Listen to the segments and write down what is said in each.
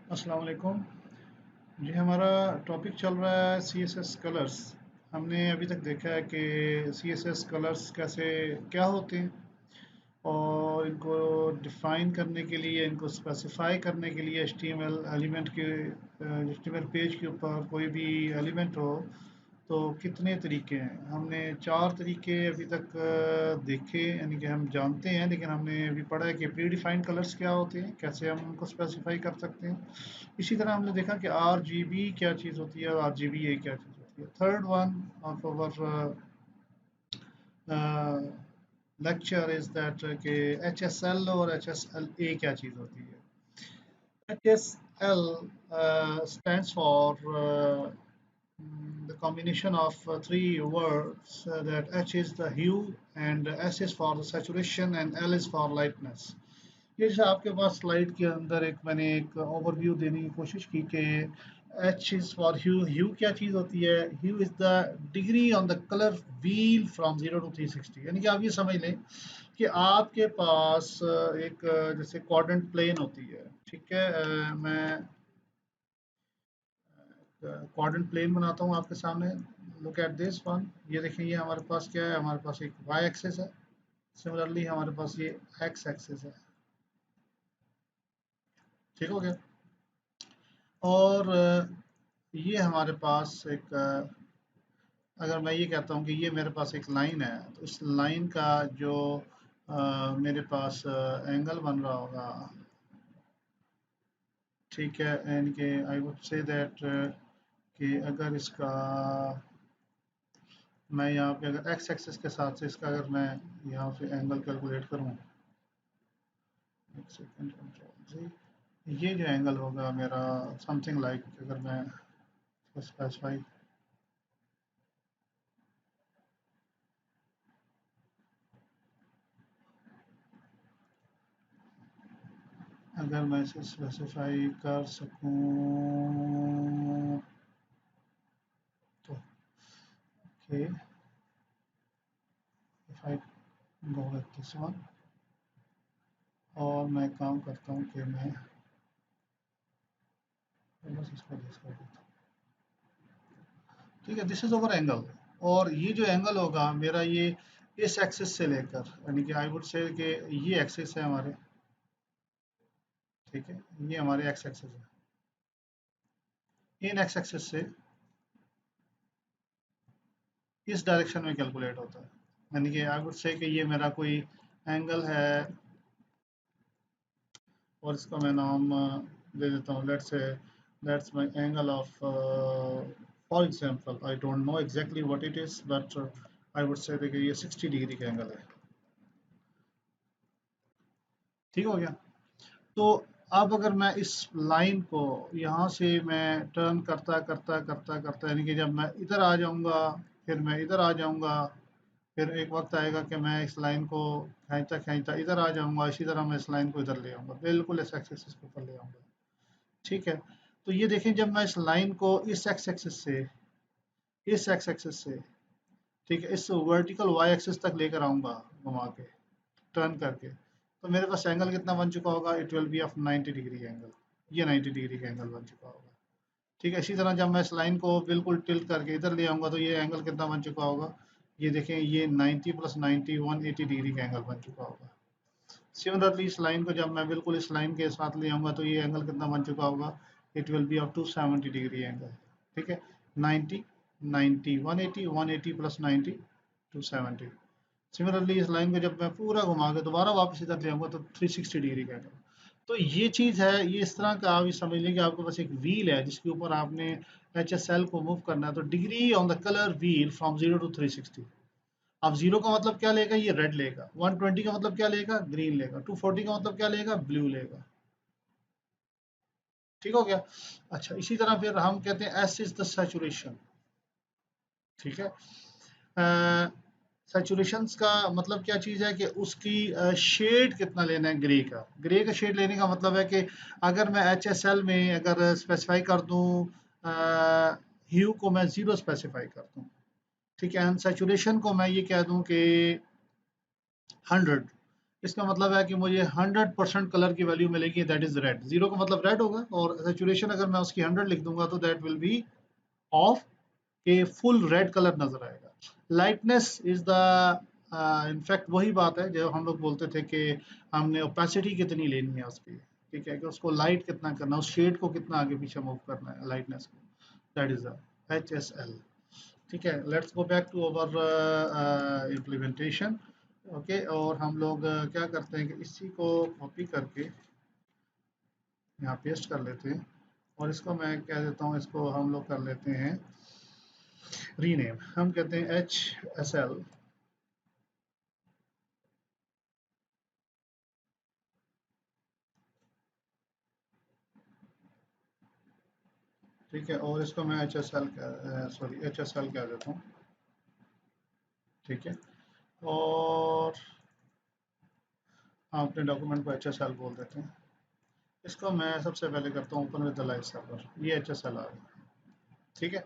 अस्सलाम वालेकुम जी। हमारा टॉपिक चल रहा है CSS कलर्स। हमने अभी तक देखा है कि CSS कलर्स कैसे क्या होते हैं और इनको डिफ़ाइन करने के लिए, इनको स्पेसिफाई करने के लिए HTML एलिमेंट के HTML पेज के ऊपर कोई भी एलिमेंट हो तो कितने तरीके हैं। हमने 4 तरीके अभी तक देखे, यानी कि हम जानते हैं, लेकिन हमने अभी पढ़ा है कि प्री डिफाइंड कलर्स क्या होते हैं, कैसे हम उनको स्पेसिफाई कर सकते हैं। इसी तरह हमने देखा कि RGB क्या चीज़ होती है और RGBA क्या चीज़ होती है। Third one of our lecture is that कि HSL और HSLA क्या चीज़ होती है। HSL stands for the combination of three words, that H is the hue and S is for the saturation and L is for lightness. ये जैसे आपके पास slide के अंदर मैंने एक ओवरव्यू देने की कोशिश की कि H is for hue. Hue क्या चीज़ होती है? Hue is the degree on the colour wheel from 0 to 360। यानी कि आप ये समझ लें कि आपके पास जैसे क्वाड्रेंट प्लेन होती है, ठीक है। मैं क्वाड्रेंट प्लेन बनाता हूँ आपके सामने। Look at this one. ये देखें, ये हमारे पास क्या है? हमारे पास एक वाई एक्सेस है। सिमिलरली हमारे पास ये एक्स एक्सेस है। ठीक हो गया। और ये हमारे पास अगर मैं ये कहता हूँ कि ये मेरे पास एक लाइन है, तो इस लाइन का जो मेरे पास एंगल बन रहा होगा, ठीक है। एंड के आई वुड से दैट कि अगर इसका मैं यहाँ पे अगर एक्स एक्सिस के साथ से इसका अगर मैं यहाँ पे एंगल कैलकुलेट करूँ, एक सेकेंड, कंट्रोल जी, ये जो एंगल होगा मेरा समथिंग लाइक, अगर मैं स्पेसिफाई, अगर मैं इसे स्पेसिफाई कर सकूँ तो okay, if I go with this one, और मैं काम करता हूँ कि मैं बस इसको दिस कर देता हूँ, ठीक है। This is over angle. और ये जो एंगल होगा मेरा, ये इस एक्सिस से लेकर, यानी कि आई वुड से कि ये एक्सिस है हमारे, ठीक है, ये हमारे एक्स एक्सिस है। इन एक्स एक्सिस से इस डायरेक्शन में कैलकुलेट होता है, यानी कि आई वुड से कि ये मेरा कोई एंगल है, और इसका मैं नाम दे देता हूँ। Let's say that's my angle of, for example I don't know exactly what it is, but I would say कि ये 60 डिग्री का एंगल है। ठीक हो गया। तो अब अगर मैं इस लाइन को यहाँ से मैं टर्न करता करता करता करता, यानी कि जब मैं इधर आ जाऊँगा, फिर मैं इधर आ जाऊँगा, फिर एक वक्त आएगा कि मैं इस लाइन को खींचता खींचता इधर आ जाऊँगा, इसी तरह मैं इस लाइन को इधर ले आऊँगा, बिल्कुल इस एक्सिस के ऊपर ले आऊँगा। ठीक है। तो ये देखें, जब मैं इस लाइन को इस एक्स एक्सिस से, इस एक्स एक्सिस से, ठीक है, इस वर्टिकल वाई एक्सिस तक लेकर आऊँगा, घुमा के, टर्न करके, तो मेरे पास एंगल कितना बन चुका होगा? It will B of 90 degree angle. ये 90 डिग्री का एंगल बन चुका होगा। ठीक है। इसी तरह जब मैं इस लाइन को बिल्कुल टिल्ट करके इधर ले आऊँगा, तो ये एंगल कितना बन चुका होगा? ये देखें, ये 90 प्लस 90 180 डिग्री का एंगल बन चुका होगा। सिमिलरली इस लाइन को जब मैं बिल्कुल इस लाइन के साथ ले आऊँगा, तो ये एंगल कितना बन चुका होगा? It will B of 270 degree angle. ठीक है। 90 90 180 180 प्लस 90 270। सिमिलरली इस लाइन को जब मैं पूरा घुमा के दोबारा वापस इधर ले आऊँगा, तो 360 डिग्री का एंगल। तो ये चीज़ है, ये इस तरह का आप ये समझ लें कि आपके पास एक व्हील है जिसके ऊपर आपने HSL को मूव करना है। तो degree on the colour wheel from 0 to 360। अब 0 का मतलब क्या लेगा? ये रेड लेगा। 120 का मतलब क्या लेगा? ग्रीन लेगा। 240 का मतलब क्या लेगा? ब्लू लेगा। ठीक हो गया। अच्छा, इसी तरह फिर हम कहते हैं एस इज द सैचुरेशन। ठीक है। सैचुरेशन का मतलब क्या चीज़ है कि उसकी शेड कितना लेना है ग्रे का। ग्रे का शेड लेने का मतलब है कि अगर मैं HSL में अगर स्पेसिफाई कर दूं, ह्यू को मैं 0 स्पेसिफाई कर दूं, ठीक है, एंड सैचुरेशन को मैं ये कह दूं कि 100, इसका मतलब है कि मुझे 100% कलर की वैल्यू मिलेगी, दैट इज रेड। जीरो का मतलब रेड होगा, और सेचुरेशन अगर मैं उसकी 100 लिख दूंगा तो दैट विल बी ऑफ, के फुल रेड कलर नजर आएगा। लाइटनेस इज द, इनफैक्ट वही बात है जो हम लोग बोलते थे कि हमने ओपेसिटी कितनी लेनी है उसकी, ठीक है, कि उसको लाइट कितना करना है, उस शेड को कितना आगे पीछे मूव करना है, लाइटनेस को, दैट इज द HSL। ठीक है, let's go back to our implementation. Okay, और हम लोग क्या करते हैं कि इसी को कॉपी करके यहाँ पेस्ट कर लेते हैं, और इसको मैं कह देता हूँ, इसको हम लोग कर लेते हैं रीनेम, हम कहते हैं HSL। ठीक है, और इसको मैं HSL सॉरी HSL कह देता हूँ। ठीक है, और हम अपने डॉक्यूमेंट को HSL बोल देते हैं। इसको मैं सबसे पहले करता हूँ open with the live server, ये HSL आ गया। ठीक है,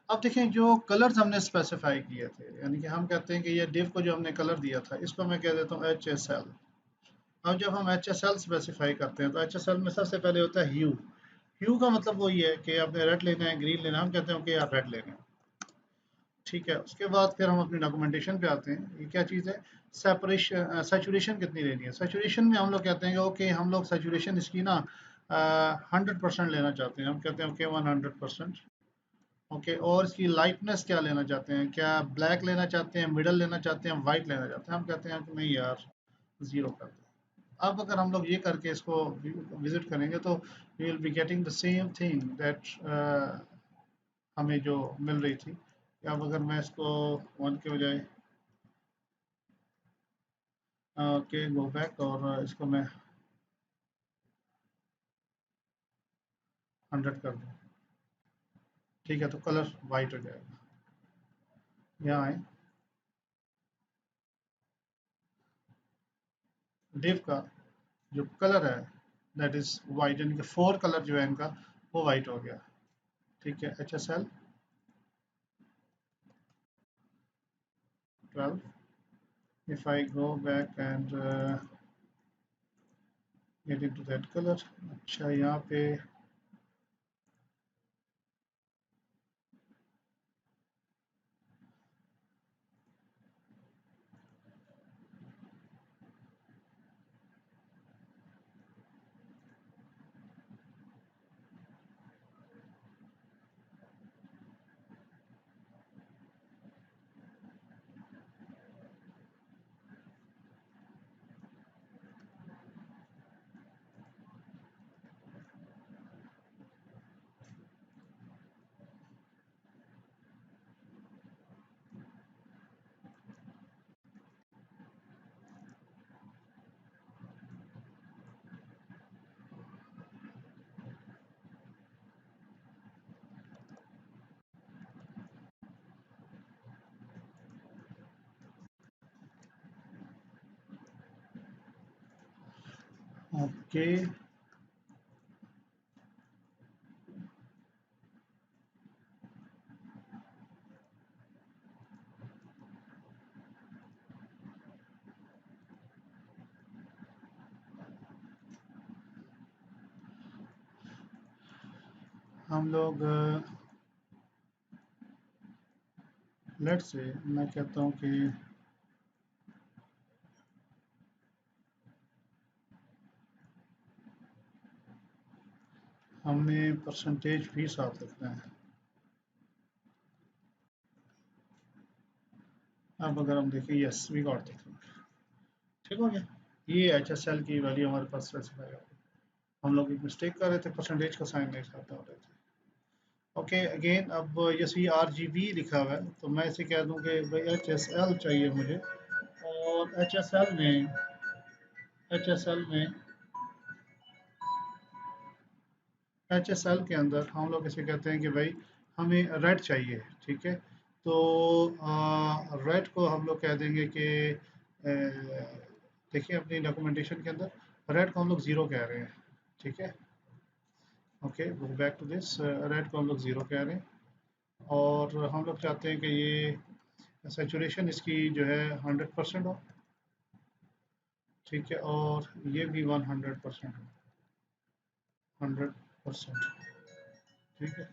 अब देखें जो कलर्स हमने स्पेसिफाई किए थे, यानी कि हम कहते हैं कि ये डिव को जो हमने कलर दिया था, इसको मैं कह देता हूँ HSL। अब जब हम HSL स्पेसिफाई करते हैं तो HSL में सबसे पहले होता है ह्यू। ह्यू का मतलब वही है कि आपने रेड लेना है, ग्रीन लेना है, हम कहते हैं कि यार रेड लेना है। ठीक है, उसके बाद फिर हम अपनी डॉक्यूमेंटेशन पे आते हैं। ये क्या चीज़ है, सेपरेशन, सेचुरेशन कितनी लेनी है। सेचुरेशन में हम लोग कहते हैं कि ओके, हम लोग सेचुरेशन इसकी ना 100% लेना चाहते हैं, हम कहते हैं ओके 100%। ओके, और इसकी लाइटनेस क्या लेना चाहते हैं, क्या ब्लैक लेना चाहते हैं, मिडल लेना चाहते हैं, वाइट लेना चाहते हैं, हम कहते हैं कि नहीं यार, ज़ीरो कर दें। अब अगर हम लोग ये करके इसको विजिट करेंगे तो we will be getting the same thing that हमें जो मिल रही थी। अब अगर मैं इसको 1 के बजाय, ओके गो बैक, और इसको मैं 100 कर दूँ। ठीक है, तो कलर वाइट हो जाएगा। यहाँ आए, डिव का जो कलर है दैट इज वाइट, यानी कि 4 कलर जो है इनका वो वाइट हो गया। ठीक है, HSL 12, if I go back and get into that color। अच्छा, यहाँ पे ओके, हम लोग लेट से, मैं कहता हूँ कि हमने परसेंटेज भी साथ रखना है। अब अगर हम देखें, यस वी गॉट द, ठीक हो गया। ये HSL की वैल्यू हमारे पास स्पेसिफाई हो गई। हम लोग एक मिस्टेक कर रहे थे, परसेंटेज का साइन नहीं साथ हो रहे थे। ओके, अगेन अब ये RGB लिखा हुआ है, तो मैं इसे कह दूं कि भाई HSL चाहिए मुझे, और HSL में HSL के अंदर हम लोग इसे कहते हैं कि भाई हमें रेड चाहिए। ठीक है, तो रेड को हम लोग कह देंगे कि देखिए अपनी डॉक्यूमेंटेशन के अंदर रेड को हम लोग ज़ीरो कह रहे हैं। ठीक है, okay go back to this, red को हम लोग ज़ीरो कह रहे हैं, और हम लोग चाहते हैं कि ये सैचुरेशन इसकी जो है 100% हो। ठीक है, और ये भी 100% है, 100%। ठीक है,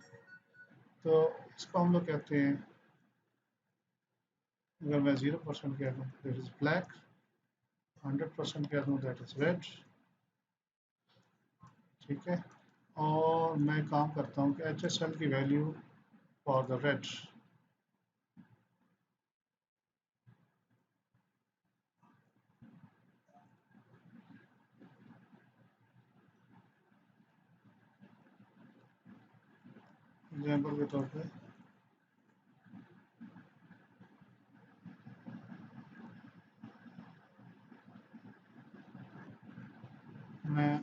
तो इसको हम लोग कहते हैं, अगर मैं 0% कह दूँ दैट इज ब्लैक, 100% कह दूँ दैट इज रेड। ठीक है, और मैं काम करता हूँ कि एच एस एल की value for the red, example के तौर पे मैं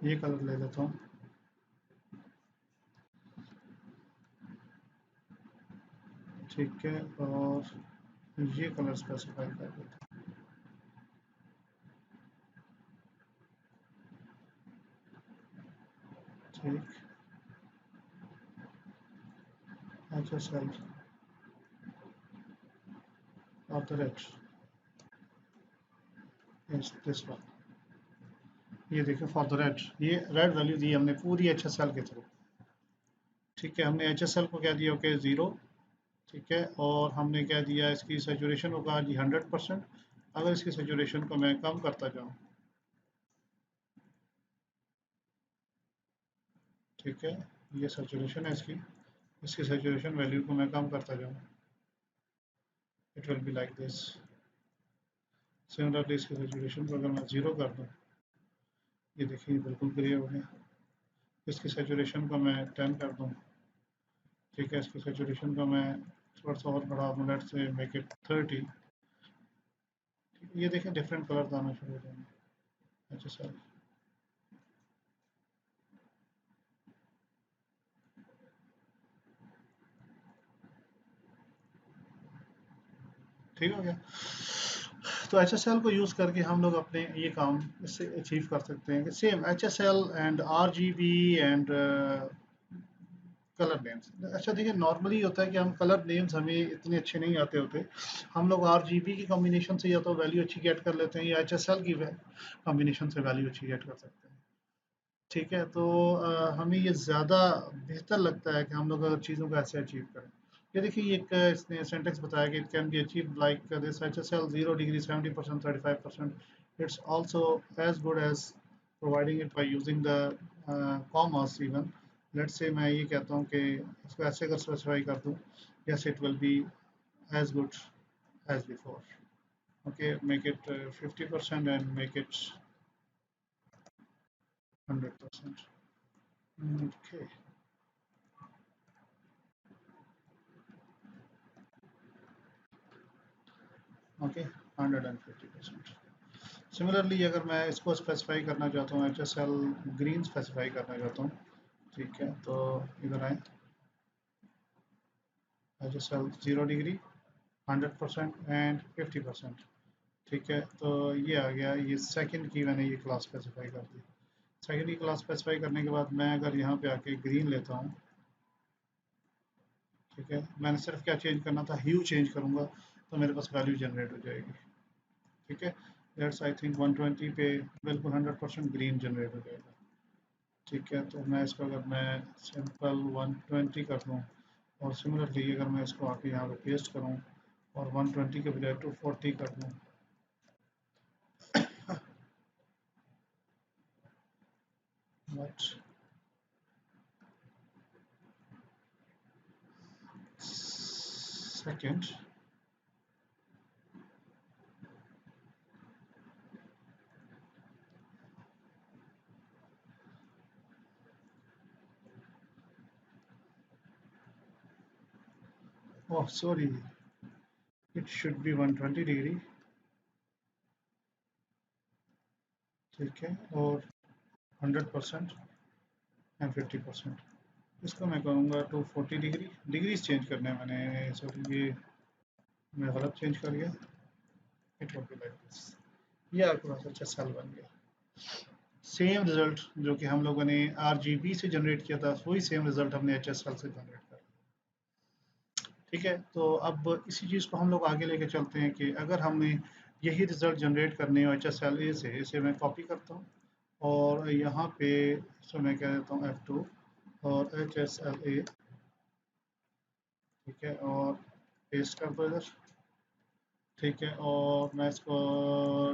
ये कलर ले लेता हूँ। ठीक है, और ये कलर स्पेसिफाई कर देता हूँ। ठीक, H S L of the red is this one. ये देखिए फॉर द रेड, ये रेड वैल्यू दी हमने पूरी एच एस एल के थ्रू। ठीक है, हमने एच एस एल को कह दिया ओके ज़ीरो। ठीक है, और हमने कह दिया इसकी सेचुरेशन होगा जी 100%। अगर इसकी सेचुरेशन को मैं कम करता जाऊँ, ठीक है, ये सेचुरेशन है इसकी, इसकी सेचुरेशन वैल्यू को मैं कम करता जाऊँ, it will be like this. Similarly इसकी सेचुरेशन को अगर मैं ज़ीरो कर दूँ, ये देखिए बिल्कुल ग्रे हो गया। इसकी सेचुरेशन को मैं 10 कर दूँ, ठीक है, इसकी सेचुरेशन को मैं थोड़ा सा और बढ़ा दूँ, लेट से मेक इट 30। ये देखें डिफरेंट कलर आना शुरू हो जाएंगे। अच्छा सर, ठीक हो गया। तो एच एस एल को यूज़ करके हम लोग अपने ये काम इससे अचीव कर सकते हैं कि same H S L and R G B and colour names. अच्छा देखिए, नॉर्मली होता है कि हम कलर नेम्स हमें इतने अच्छे नहीं आते होते। हम लोग आर जी बी की कॉम्बिनेशन से या तो वैल्यू अच्छी गेट कर लेते हैं, या एच एस एल की कॉम्बिनेशन से वैल्यू अच्छी गेट कर सकते हैं। ठीक है, तो हमें ये ज़्यादा बेहतर लगता है कि हम लोग अगर चीज़ों को ऐसे अचीव करें। ये देखिए, एक इसने सेंटेंस बताया कि it can be achieve like this H S L 0 degree 70%, 35%। It's also as good as providing it by using the commas even. Let say मैं ये कहता हूँ कि इसको ऐसे अगर स्पेसिफाई कर दूँ, yes it will be as good as before. Okay, make it 50% and make it 100%। Okay, okay, 150%। Similarly अगर मैं इसको स्पेसिफाई करना चाहता हूँ, H S L green specify करना चाहता हूँ, ठीक है, तो इधर आए, H S L 0 degree, 100% and 50%। ठीक है, तो ये आ गया, ये सेकंड की मैंने ये क्लास स्पेसिफाई कर दी। सेकंड की क्लास स्पेसिफाई करने के बाद मैं अगर यहाँ पे आके ग्रीन लेता हूँ, ठीक है, मैंने सिर्फ क्या चेंज करना था, ह्यू चेंज करूँगा तो मेरे पास वैल्यू जनरेट हो जाएगी। ठीक है, दैट्स आई थिंक 120 पे बिल्कुल 100% ग्रीन जनरेट हो जाएगा। ठीक है, तो मैं इसको अगर मैं सिंपल 120 कर दूँ, और सिमिलरली अगर मैं इसको आके यहाँ पे पेस्ट करूँ और 120 के बजाय 240 कर दूँ, but second, oh sorry, it should be 120 degree. ठीक है, और 100% एंड 50%। इसको मैं करूँगा 240 डिग्री। डिग्रीज चेंज करने हैं मैंने, सॉरी ये मैं गलत चेंज कर गया। It will be like this. ये आपके पास अच्छा सेल बन गया। सेम रिजल्ट जो कि हम लोगों ने आर जी बी से जनरेट किया था, वही सेम रिजल्ट हमने एच एस एल से जनरेट कर। ठीक है, तो अब इसी चीज़ को हम लोग आगे लेके चलते हैं कि अगर हमें यही रिजल्ट जनरेट करने हो HSLA से, इसे मैं कॉपी करता हूँ और यहाँ पे इसको मैं कह देता हूँ F2 और HSLA, ठीक है, और पेस्ट कर दो इधर, ठीक है, और मैं इसको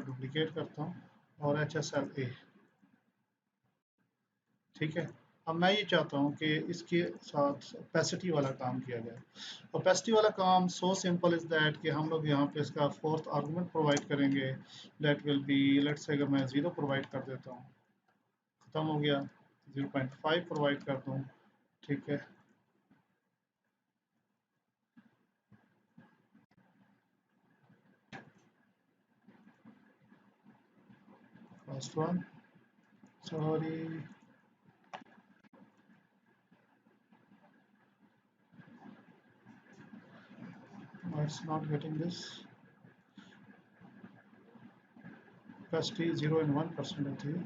डुप्लीकेट करता हूँ और HSLA, ठीक है। अब मैं ये चाहता हूँ कि इसके साथ ओपेसिटी वाला काम किया जाए। ओपेसिटी वाला काम सो सिंपल इज़ दैट कि हम लोग यहाँ पे इसका फोर्थ आर्गूमेंट प्रोवाइड करेंगे, that will be, let's say अगर मैं 0 प्रोवाइड कर देता हूँ, ख़त्म हो गया। 0.5 प्रोवाइड कर दूँ, ठीक है, first one, sorry, it's not getting this, opacity 0 and 1% होती है।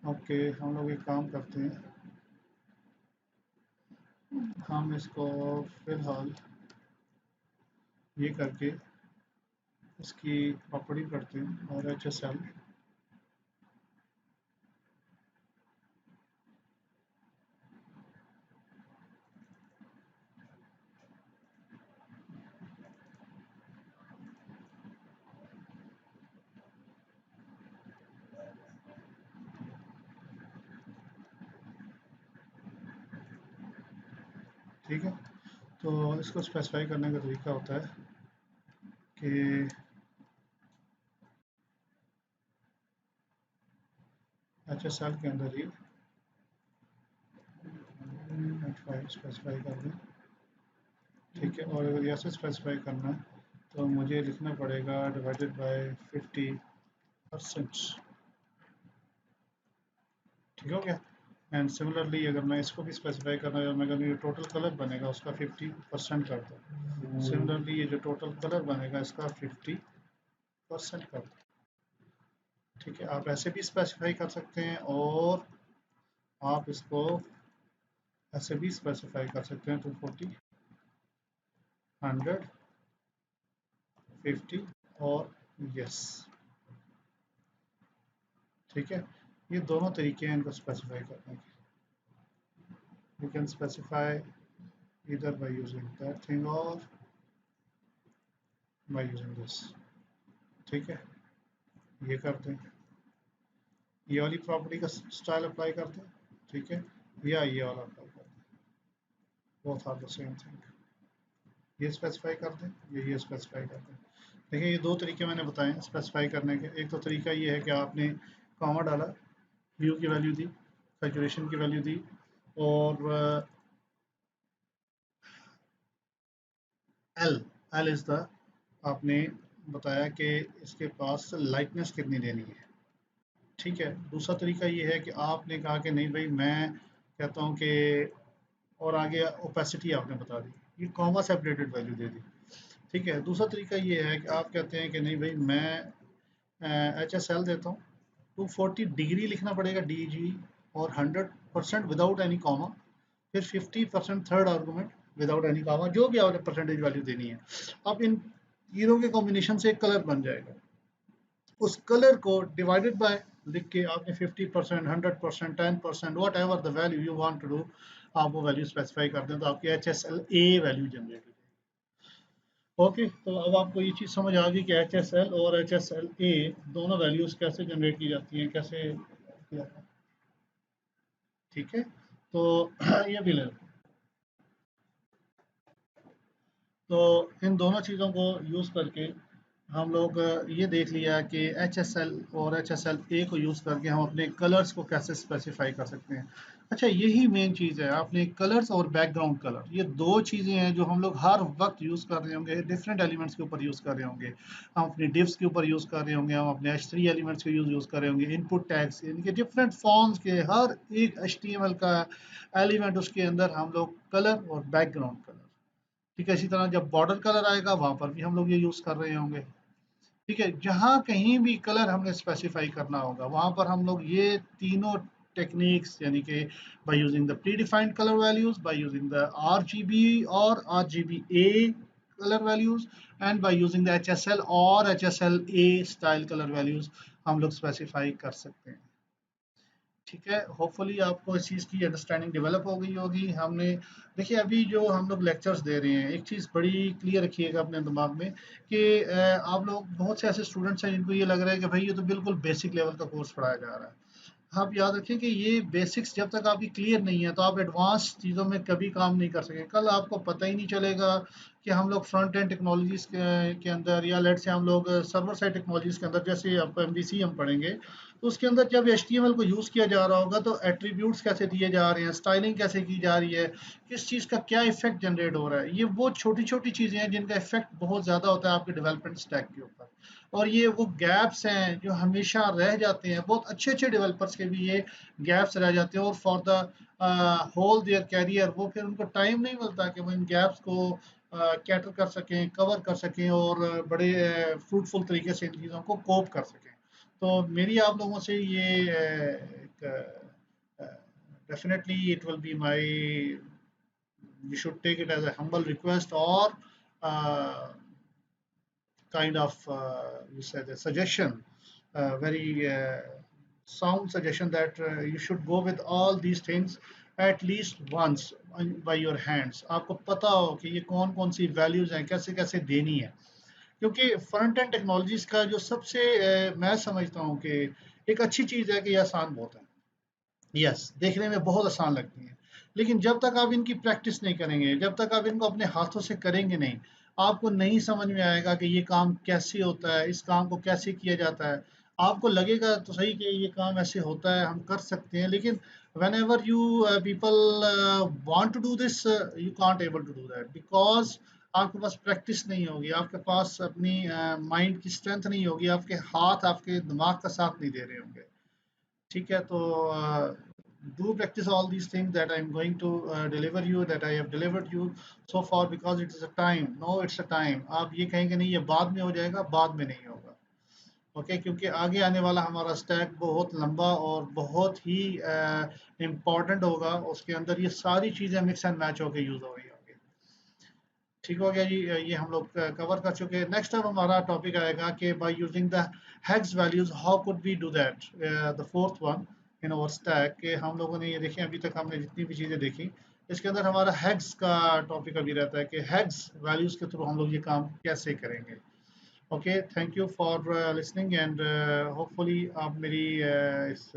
ओके, हम लोग एक काम करते हैं, हम इसको फिलहाल ये करके इसकी प्रॉपर्टी करते हैं और HSL, ठीक है। तो इसको स्पेसिफाई करने का तरीका होता है कि HSL के अंदर ही फाइल स्पेसिफाई कर दें, ठीक है, और अगर ऐसे स्पेसिफाई करना है तो मुझे लिखना पड़ेगा डिवाइडेड बाय 50%, ठीक हो गया। एंड सिमिलरली अगर मैं इसको भी स्पेसिफाई करना है, मैं अगर ये टोटल कलर बनेगा उसका 50% कर दूँ, सिमिलरली ये जो टोटल कलर बनेगा इसका 50% कर दूँ, ठीक है। आप ऐसे भी स्पेसिफाई कर सकते हैं और आप इसको ऐसे भी स्पेसिफाई कर सकते हैं, 240, 100, 50 और यस, ठीक है। ये दोनों तरीके हैं इनको स्पेसिफाई करने के। यू कैन स्पेसिफाई इधर बाय यूजिंग दैट थिंग और बाय यूजिंग दिस, ठीक है। ये करते हैं, ये वाली प्रॉपर्टी का स्टाइल अप्लाई करते हैं, ठीक है, या ये वाला अप्लाई करते हैं, both are the same thing. ये स्पेसिफाई करते हैं, ये स्पेसिफाई करते हैं। देखिए, ये दो तरीके मैंने बताए हैं स्पेसिफाई करने के। एक तो तरीका ये है कि आपने कॉमा डाला, व्यू की वैल्यू दी, सैचुरेशन की वैल्यू दी, और एल एल इज़ द, आपने बताया कि इसके पास लाइटनेस कितनी देनी है, ठीक है। दूसरा तरीका ये है कि आपने कहा कि नहीं भाई, मैं कहता हूँ कि, और आगे ओपेसिटी आपने बता दी, ये कॉमा सेपरेटेड वैल्यू दे दी, ठीक है। दूसरा तरीका ये है कि आप कहते हैं कि नहीं भाई, मैं HSL देता हूँ, 240 डिग्री लिखना पड़ेगा DG, और 100% विदाउट एनी कॉमा, फिर 50% third argument without any comma, जो भी आपने परसेंटेज वैल्यू देनी है। अब इन तीनों के कॉम्बिनेशन से एक कलर बन जाएगा, उस कलर को डिवाइडेड बाय लिख के आपने 50%, 100%, 10%, whatever the value you want to do, आप वो वैल्यू स्पेसिफाई कर दें तो आपकी HSLA वैल्यू जनरेट हो जाएगी। ओके, तो अब आपको ये चीज़ समझ आ गई कि HSL और HSLA दोनों वैल्यूज़ कैसे जनरेट की जाती हैं, कैसे किया जाता है, ठीक है। तो ये भी ले लो। तो इन दोनों चीज़ों को यूज़ करके हम लोग ये देख लिया कि HSL और HSLA को यूज़ करके हम अपने कलर्स को कैसे स्पेसिफाई कर सकते हैं। अच्छा, यही मेन चीज़ है, आपने कलर्स और बैकग्राउंड कलर, ये दो चीज़ें हैं जो हम लोग हर वक्त यूज़ कर रहे होंगे, डिफरेंट एलिमेंट्स के ऊपर यूज़ कर रहे होंगे। हम अपनी डिव्स के ऊपर यूज़ कर रहे होंगे, हम अपने H3 एलिमेंट्स के यूज़ कर रहे होंगे, इनपुट टैग्स, इनके डिफरेंट फॉर्म्स के हर एक HTML का एलिमेंट, उसके अंदर हम लोग कलर और बैकग्राउंड कलर, ठीक है। इसी तरह जब बॉर्डर कलर आएगा वहां पर भी हम लोग ये यूज़ कर रहे होंगे, ठीक है। जहाँ कहीं भी कलर हमने स्पेसिफाई करना होगा वहां पर हम लोग ये तीनों techniques, यानी कि by using the predefined color values, by using the RGB or RGBA color values, and by using the HSL or HSLA style color values हम लोग specify कर सकते हैं। ठीक है, होपफुली आपको इस चीज़ की अंडरस्टैंडिंग डेवलप हो गई होगी। हमने देखिए अभी जो हम लोग लेक्चर्स दे रहे हैं, एक चीज़ बड़ी क्लियर रखिएगा अपने दिमाग में कि आप लोग बहुत से ऐसे स्टूडेंट्स हैं जिनको ये लग रहा है कि भाई ये तो बिल्कुल बेसिक लेवल का कोर्स पढ़ाया जा रहा है। आप याद रखें कि ये बेसिक्स जब तक आपकी क्लियर नहीं है तो आप एडवांस चीज़ों में कभी काम नहीं कर सकेंगे। कल आपको पता ही नहीं चलेगा कि हम लोग फ्रंट एंड टेक्नोलॉजीज़ के अंदर, या लेट से हम लोग सर्वर साइड टेक्नोलॉजीज़ के अंदर, जैसे आपको एमवीसी हम पढ़ेंगे, तो उसके अंदर जब एचटीएमएल को यूज़ किया जा रहा होगा तो एट्रीब्यूट्स कैसे दिए जा रहे हैं, स्टाइलिंग कैसे की जा रही है, किस चीज़ का क्या इफेक्ट जनरेट हो रहा है, ये वो छोटी छोटी चीज़ें हैं जिनका इफेक्ट बहुत ज़्यादा होता है आपके डेवलपमेंट स्टैक के ऊपर। और ये वो गैप्स हैं जो हमेशा रह जाते हैं, बहुत अच्छे अच्छे डेवलपर्स के भी ये गैप्स रह जाते हैं, और for the whole their career वो फिर उनको टाइम नहीं मिलता कि वो इन गैप्स को कैटर कर सकें, कवर कर सकें, और बड़े फ्रूटफुल तरीके से इन चीज़ों को कोप कर सकें। तो मेरी आप लोगों से ये definitely it will be my, you should take it as a humble request, or kind of you said a suggestion, very sound suggestion, that you should go with all these things at least once by your hands। आपको पता हो कि ये कौन कौन सी values हैं, कैसे कैसे देनी है। क्योंकि फ्रंट एंड टेक्नोलॉजीज का जो सबसे मैं समझता हूँ कि एक अच्छी चीज़ है कि ये आसान बहुत है। यस, देखने में बहुत आसान लगती हैं, लेकिन जब तक आप इनकी प्रैक्टिस नहीं करेंगे, जब तक आप इनको अपने हाथों से करेंगे नहीं, आपको नहीं समझ में आएगा कि ये काम कैसे होता है, इस काम को कैसे किया जाता है। आपको लगेगा तो सही कि ये काम ऐसे होता है, हम कर सकते हैं, लेकिन whenever you people want to do this, you can't able to do that because आपके पास प्रैक्टिस नहीं होगी, आपके पास अपनी माइंड की स्ट्रेंथ नहीं होगी, आपके हाथ आपके दिमाग का साथ नहीं दे रहे होंगे। ठीक है, तो do practice all these things that I'm going to deliver you, that I have delivered you so far, because it is a time, no it's a time। आप ये कहेंगे नहीं ये बाद में हो जाएगा, बाद में नहीं होगा। ओके, क्योंकि आगे आने वाला हमारा स्टैक बहुत लंबा और बहुत ही इम्पोर्टेंट होगा, उसके अंदर ये सारी चीज़ें मिक्स एंड मैच होकर यूज़ हो रही होंगी। ठीक हो गया जी, ये हम लोग कवर कर चुके हैं। नेक्स्ट अब हमारा टॉपिक आएगा कि by using the hex values how could we do that, the fourth one in our stack. के हम लोगों ने ये देखें, अभी तक हमने जितनी भी चीज़ें देखी, इसके अंदर हमारा हेक्स का टॉपिक अभी रहता है कि हेक्स वैल्यूज के थ्रू हम लोग ये काम कैसे करेंगे। Okay, thank you for listening, and hopefully आप मेरी इस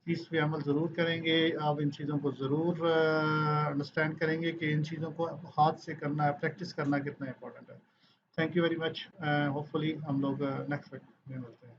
चीज़ पे अमल ज़रूर करेंगे। आप इन चीज़ों को ज़रूर अंडरस्टैंड करेंगे कि इन चीज़ों को हाथ से करना है, प्रैक्टिस करना कितना इंपॉर्टेंट है। Thank you very much. Hopefully हम लोग नेक्स्ट वीक में मिलते हैं।